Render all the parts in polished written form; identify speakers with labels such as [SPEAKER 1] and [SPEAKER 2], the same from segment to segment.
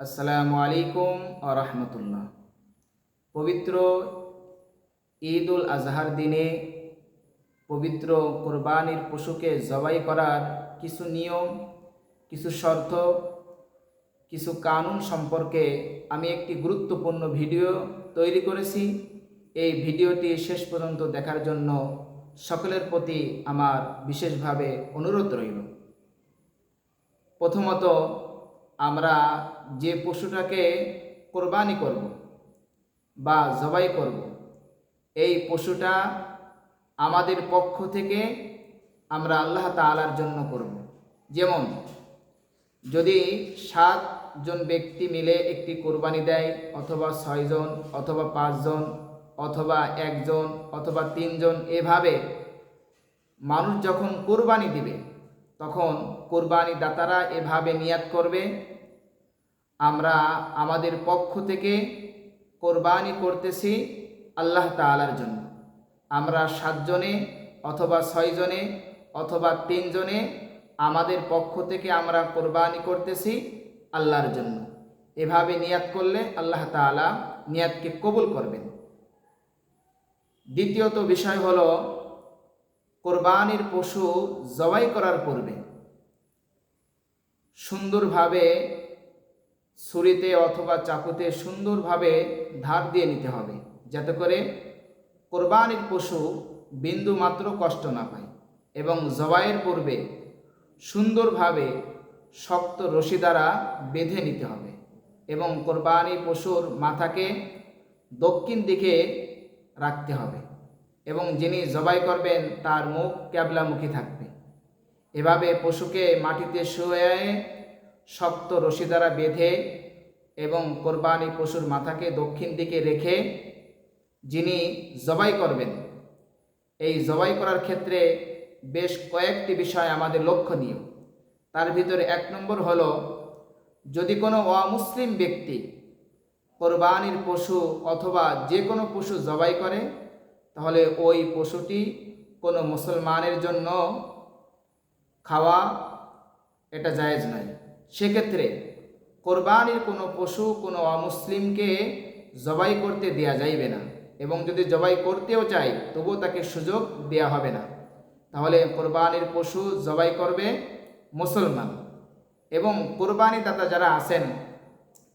[SPEAKER 1] আসসালামু আলাইকুম ওয়া রাহমাতুল্লাহ। পবিত্র ঈদ উল আজহার দিনে পবিত্র কোরবানির পশুকে জবাই করার কিছু নিয়ম, কিছু শর্ত, কিছু কানুন সম্পর্কে আমি একটি গুরুত্বপূর্ণ ভিডিও তৈরি করেছি। এই ভিডিওটি শেষ পর্যন্ত দেখার জন্য সকলের প্রতি আমার বিশেষভাবে অনুরোধ রইল। প্রথমত, আমরা যে পশুটাকে কোরবানি করব বা জবাই করব, এই পশুটা আমাদের পক্ষ থেকে আমরা আল্লাহ তাআলার জন্য করব। যেমন যদি 7 জন ব্যক্তি মিলে একটি কোরবানি দেয়, অথবা 6 জন, অথবা 5 জন, অথবা 1 জন, অথবা 3 জন, এভাবে মানুষ যখন কোরবানি দিবে তখন কোরবানি দাতারা এভাবে নিয়াত করবে, আমরা আমাদের পক্ষ থেকে কোরবানি করতেছি আল্লাহ তাআলার জন্য। আমরা 7 জনে, অথবা 6 জনে, অথবা 3 জনে আমাদের পক্ষ থেকে আমরা কোরবানি করতেছি আল্লাহর জন্য। এভাবে নিয়াত করলে আল্লাহ তাআলা নিয়াতকে কবুল করবেন। দ্বিতীয়ত বিষয় হলো, কোরবানির পশু জবাই করার পূর্বে সুন্দরভাবে ছুরিতে অথবা চাকুতে সুন্দরভাবে ধার দিয়ে নিতে হবে, যাতে করে কোরবানির পশু বিন্দু মাত্র কষ্ট না পায়। এবং জবাইয়ের পূর্বে সুন্দরভাবে শক্ত রশি দ্বারা বেঁধে নিতে হবে। এবং কোরবানি পশুর মাথাকে দক্ষিণ দিকে রাখতে হবে এবং যিনি জবাই করবেন তার মুখ ক্যাবলামুখী থাকবে। এভাবে পশুকে মাটিতে শুয়ে শক্ত রশি দ্বারা বেঁধে এবং কোরবানি পশুর মাথাকে দক্ষিণ দিকে রেখে যিনি জবাই করবেন, এই জবাই করার ক্ষেত্রে বেশ কয়েকটি বিষয় আমাদের লক্ষণীয়। তার ভিতরে 1 নম্বর হলো, যদি কোনো অমুসলিম ব্যক্তি কোরবানির পশু অথবা যে কোনো পশু জবাই করে, তাহলে ওই পশুটি কোনো মুসলমানের জন্য খাওয়া এটা জায়েজ নয়। সেক্ষেত্রে কোরবানির কোনো পশু কোনো অমুসলিমকে জবাই করতে দেয়া যাইবে না, এবং যদি জবাই করতেও চায় তবুও তাকে সুযোগ দেয়া হবে না। তাহলে কোরবানির পশু জবাই করবে মুসলমান। এবং কোরবানি দাতা যারা আছেন,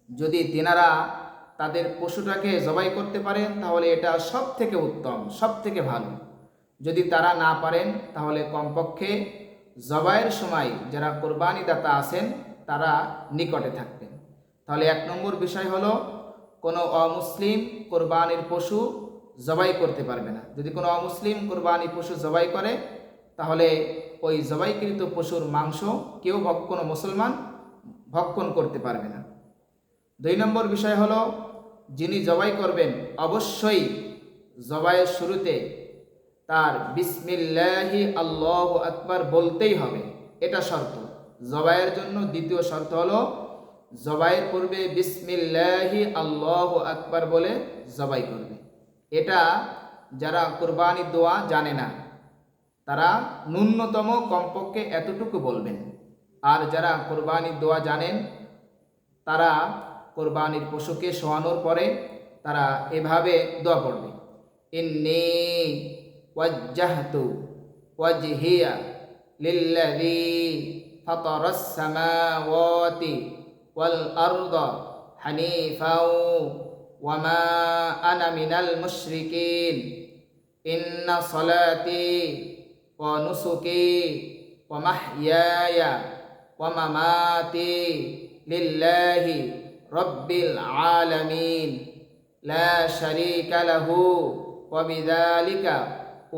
[SPEAKER 1] যদি তিনারা তাদের পশুটাকে জবাই করতে পারেন তাহলে এটা সব থেকে উত্তম, সব থেকে ভালো। যদি তারা না পারেন তাহলে কমপক্ষে জবাইয়ের সময় যারা কোরবানি দাতা আছেন তারা নিকটে থাকবেন। তাহলে 1 নম্বর বিষয় হলো, কোনো অমুসলিম কোরবানির পশু জবাই করতে পারবে না। যদি কোনো অমুসলিম কোরবানি পশু জবাই করে তাহলে ওই জবাইকৃত পশুর মাংস কোনো মুসলমান ভক্ষণ করতে পারবে না। 2 নম্বর বিষয় হলো, যিনি জবাই করবেন অবশ্যই জবাইয়ের শুরুতে তার বিসমিল্লাহি আল্লাহু আকবার বলতেই হবে, এটা শর্ত জবাইয়ের জন্য। দ্বিতীয় শর্ত হলো, জবাইয়ের পূর্বে বিসমিল্লাহি আল্লাহু আকবার বলে জবাই করবে। এটা যারা কুরবানি দোয়া জানে না তারা ন্যূনতম কমপক্ষে এতটুকু বলবেন। আর যারা কুরবানি দোয়া জানেন তারা কোরবানির পশুকে শোয়ানোর পরে তারা এভাবে দোয়া পড়বে, ইন্নী ওয়াজ্জাহতু ওয়াজহিয়া লিল্লাযী ফাতারাস সামাওয়াতি ওয়াল আরদা হানিফাও ওয়া মা আনা মিনাল মুশরিকিন ইন্না সালাতি ওয়া নুসুকি ওয়া মাহইয়ায়া ওয়া মামাতি লিল্লাহি রব্বিল আলামিন লা শারীকা লাহু ওয়া বিযালিকা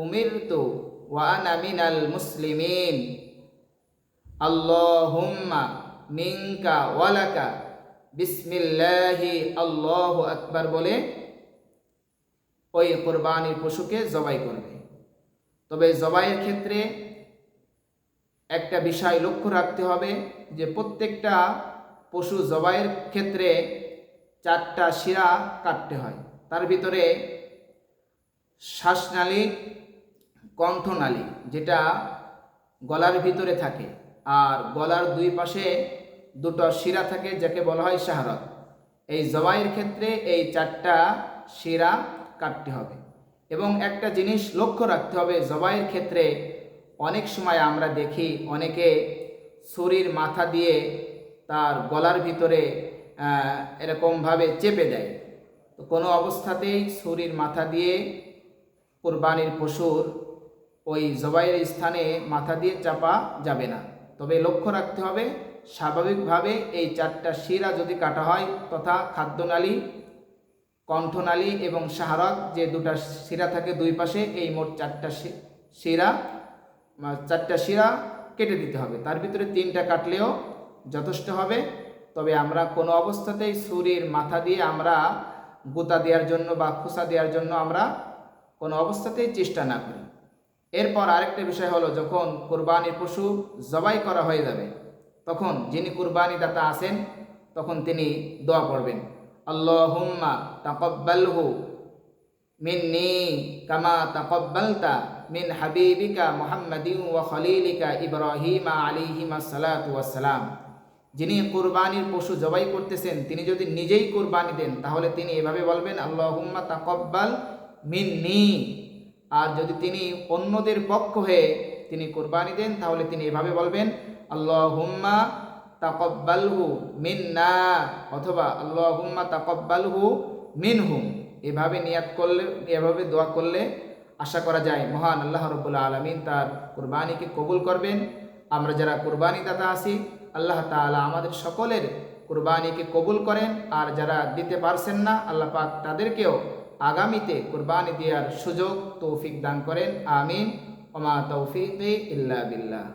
[SPEAKER 1] উমিরতু ওয়া আনা মিনাল মুসলিমিন আল্লাহুম্মা মিনকা ওয়া লাকা বিসমিল্লাহি আল্লাহু আকবার বলে ওই কোরবানির পশুকে জবাই করবে। তবে জবাইয়ের ক্ষেত্রে একটা বিষয় লক্ষ্য রাখতে হবে যে প্রত্যেকটা পশু জবাইয়ের ক্ষেত্রে 4টা শিরা কাটতে হয়। তার ভিতরে শ্বাসনালী, কণ্ঠনালী যেটা গলার ভিতরে থাকে, আর গলার 2 পাশে দুটো শিরা থাকে যাকে বলা হয় শাহরত। এই জবাইয়ের ক্ষেত্রে এই 4টা শিরা কাটতে হবে। এবং একটা জিনিস লক্ষ্য রাখতে হবে, জবাইয়ের ক্ষেত্রে অনেক সময় আমরা দেখি অনেকে ছুরির মাথা দিয়ে তার গলার ভিতরে এরকমভাবে চেপে দেয়। তো কোনো অবস্থাতেই ছুরির মাথা দিয়ে কুরবানির পশুর ওই জবাইয়ের স্থানে মাথা দিয়ে চাপা যাবে না। তবে লক্ষ্য রাখতে হবে স্বাভাবিকভাবে এই 4টা শিরা যদি কাটা হয়, তথা খাদ্যনালী, কণ্ঠনালী এবং শাহরত যে দুটা শিরা থাকে দুই পাশে, এই মোট 4টা শিরা কেটে দিতে হবে। তার ভিতরে 3টা কাটলেও যথেষ্ট হবে। তবে আমরা কোনো অবস্থাতেই ছুরির মাথা দিয়ে আমরা গুতা দেওয়ার জন্য বা খোসা দেওয়ার জন্য আমরা কোনো অবস্থাতেই চেষ্টা না করি। এরপর আরেকটা বিষয় হলো, যখন কুরবানির পশু জবাই করা হয়ে যাবে তখন যিনি কুরবানি দাতা আছেন তখন তিনি দোয়া পড়বেন, আল্লাহুম্মা তাকাব্বালহু মিন্নি কামা তাকাব্বালতা মিন হাবিবিকা মুহাম্মাদিন ওয়া খলিলিকা ইব্রাহিম আলাইহিমাস সালাতু ওয়াস সালাম। যিনি কুরবানির পশু জবাই করতেছেন তিনি যদি নিজেই কুরবানি দেন তাহলে তিনি এভাবে বলবেন, আল্লাহুম্মা তাকাব্বাল মিন্নি। আর যদি তিনি অন্যদের পক্ষ হয়ে তিনি কুরবানি দেন তাহলে তিনি এভাবে বলবেন, আল্লাহুম্মা তাকাব্বালহু মিন্না, অথবা আল্লাহুম্মা তাকাব্বালহু মিনহুম। এভাবে নিয়াত করলে, এভাবে দোয়া করলে আশা করা যায় মহান আল্লাহ রাব্বুল আলামিন তার কুরবানিকে কবুল করবেন। আমরা যারা কুরবানি দাতা আছি আল্লাহ তাআলা আমাদের সকলের কুরবানিকে কবুল করেন। আর যারা দিতে পারছেন না আল্লাহ পাক তাদেরকেও আগামীতে কুরবানি দেওয়ার সুযোগ তৌফিক দান করেন। আমিন। ওমা তৌফিকি ইল্লা বিল্লাহ।